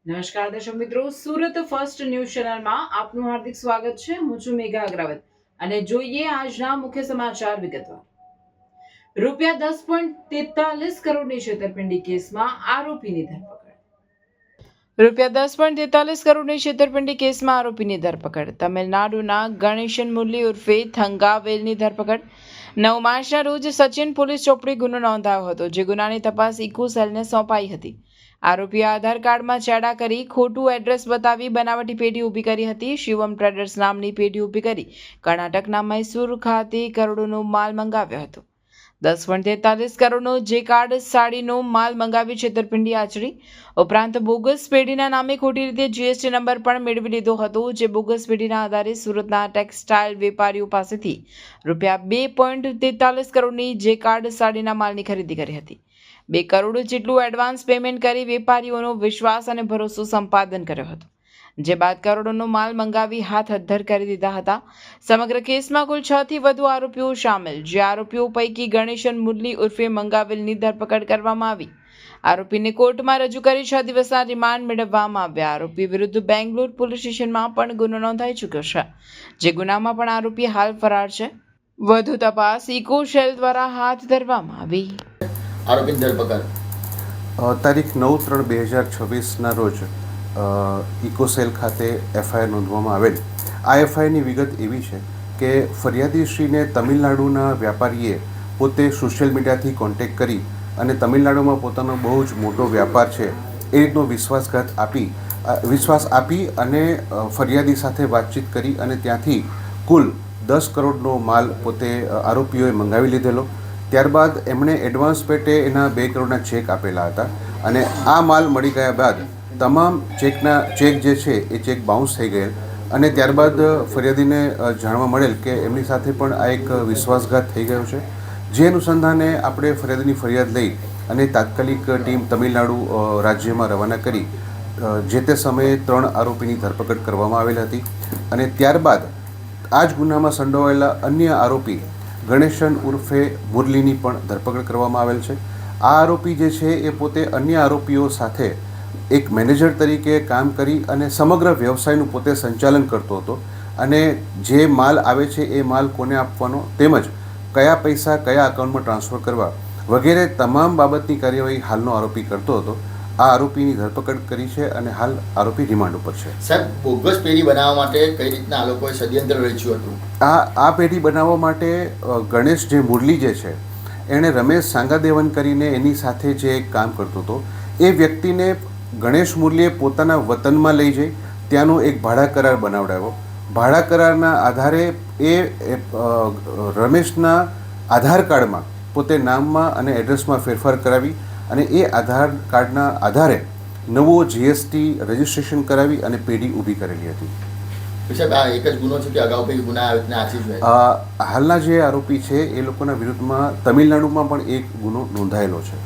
નમસ્કાર દર્શક મિત્રો, સુરત ફર્સ્ટ ન્યૂઝ ચેનલમાં આપનું હાર્દિક સ્વાગત છે. હું છું મેઘા અગ્રવાલ અને જોઈએ આજના મુખ્ય સમાચાર વિગતવાર. ₹10.43 કરોડની છેતરપિંડી કેસમાં આરોપીની ધરપકડ. ₹10.43 કરોડની છેતરપિંડી કેસમાં આરોપીની ધરપકડ. તમિલનાડુના ગણેશન મુરલી ઉર્ફે થંગાવેલની ધરપકડ. 9 માર્ચના રોજ સચિન પોલીસ ચોપડી ગુનો નોંધાયો હતો, જે ગુનાની તપાસ ઇકો સેલને સોંપાઈ હતી. આરોપીએ આધાર કાર્ડમાં ચેડા કરી ખોટું એડ્રેસ બતાવી બનાવટી પેઢી ઊભી કરી હતી. શિવમ ટ્રેડર્સ નામની પેઢી ઊભી કરી કર્ણાટકના મૈસૂર ખાતે કરોડોનો માલ મંગાવ્યો હતો. 10.43 કરોડનો જે કાર્ડ સાડીનો માલ મંગાવી છેતરપિંડી આચરી. ઉપરાંત બોગસ પેઢીના નામે ખોટી રીતે જીએસટી નંબર પણ મેળવી લીધો હતો, જે બોગસ પેઢીના આધારે સુરતના ટેક્સટાઇલ વેપારીઓ પાસેથી ₹2.43 કરોડની જે કાર્ડ સાડીના માલની ખરીદી કરી હતી. 2 કરોડ જેટલું એડવાન્સ પેમેન્ટ કરી વેપારીઓનો વિશ્વાસ અને ભરોસો સંપાદન કર્યો હતો, જે બાદ કરોડોનો માલ મંગાવી હાથ અદ્ધર કરી દીધા હતા. સમગ્ર કેસમાં કુલ 6 થી વધુ આરોપીઓ સામેલ, જે આરોપીઓ પૈકી ગણેશન મુરલી ઉર્ફે મંગાવેલની ધરપકડ કરવામાં આવી. આરોપીને કોર્ટમાં રજૂ કરી 6 દિવસના રિમાન્ડ મેળવવામાં આવ્યા. આરોપી વિરુદ્ધ બેંગ્લોર પોલીસ સ્ટેશનમાં પણ ગુનો નોંધાઈ ચૂક્યો છે, જે ગુનામાં પણ આરોપી હાલ ફરાર છે. વધુ તપાસ ઇકો સેલ દ્વારા હાથ ધરવામાં આવી. આરોપીની ધરપકડ તારીખ 9/3/2026ના રોજ ઇકોસેલ ખાતે એફઆઈઆર નોંધવામાં આવેલ. આ એફઆઈઆરની વિગત એવી છે કે ફરિયાદીશ્રીને તમિલનાડુના વેપારીએ પોતે સોશિયલ મીડિયાથી કોન્ટેક્ટ કરી અને તમિલનાડુમાં પોતાનો બહુ જ મોટો વ્યાપાર છે એ રીતનો વિશ્વાસ આપી અને ફરિયાદી સાથે વાતચીત કરી અને ત્યાંથી કુલ 10 કરોડનો માલ પોતે આરોપીઓએ મંગાવી લીધેલો. ત્યારબાદ એમણે એડવાન્સ પેટે એના 2 કરોડના ચેક આપેલા હતા અને આ માલ મળી ગયા બાદ તમામ ચેક જે છે એ ચેક બાઉન્સ થઈ ગયેલ અને ત્યારબાદ ફરિયાદીને જાણવા મળેલ કે એમની સાથે પણ આ એક વિશ્વાસઘાત થઈ ગયો છે. જે અનુસંધાને આપણે ફરિયાદીની ફરિયાદ લઈ અને તાત્કાલિક ટીમ તમિલનાડુ રાજ્યમાં રવાના કરી જે તે સમયે 3 આરોપીની ધરપકડ કરવામાં આવેલ હતી અને ત્યારબાદ આ જ ગુનામાં સંડોવાયેલા અન્ય આરોપી ગણેશન ઉર્ફે મુરલીની પણ ધરપકડ કરવામાં આવેલ છે. આ આરોપી જે છે એ પોતે અન્ય આરોપીઓ સાથે એક મેનેજર તરીકે કામ કરી અને સમગ્ર વ્યવસાયનું પોતે સંચાલન કરતો હતો અને જે માલ આવે છે એ માલ કોને આપવાનો તેમજ કયા પૈસા કયા અકાઉન્ટમાં ટ્રાન્સફર કરવા વગેરે તમામ બાબતની કાર્યવાહી હાલનો આરોપી કરતો હતો. આ આરોપીની ધરપકડ કરી છે અને હાલ આરોપી રિમાન્ડ ઉપર છે. સાહેબ, બોગસ પેઢી બનાવવા માટે કઈ રીતના આ લોકોએ ષડયંત્ર રચ્યું હતું? આ પેઢી બનાવવા માટે ગણેશ જે મુરલી જે છે એણે રમેશ સાંગાદેવન કરીને એની સાથે જે કામ કરતો હતો એ વ્યક્તિને ગણેશ મુરલીએ પોતાના વતનમાં લઈ જઈ ત્યાંનો એક ભાડા કરાર બનાવડાવ્યો. ભાડા કરારના આધારે એ રમેશના આધાર કાર્ડમાં પોતે નામમાં અને એડ્રેસમાં ફેરફાર કરાવી અને એ આધાર કાર્ડના આધારે નવો જીએસટી રજિસ્ટ્રેશન કરાવી અને પેઢી ઊભી કરેલી હતી. સાહેબ, આ એક જ ગુનો છે કે અગાઉ કંઈ ગુના આચી છે? હાલના જે આરોપી છે એ લોકોના વિરુદ્ધમાં તમિલનાડુમાં પણ એક ગુનો નોંધાયેલો છે.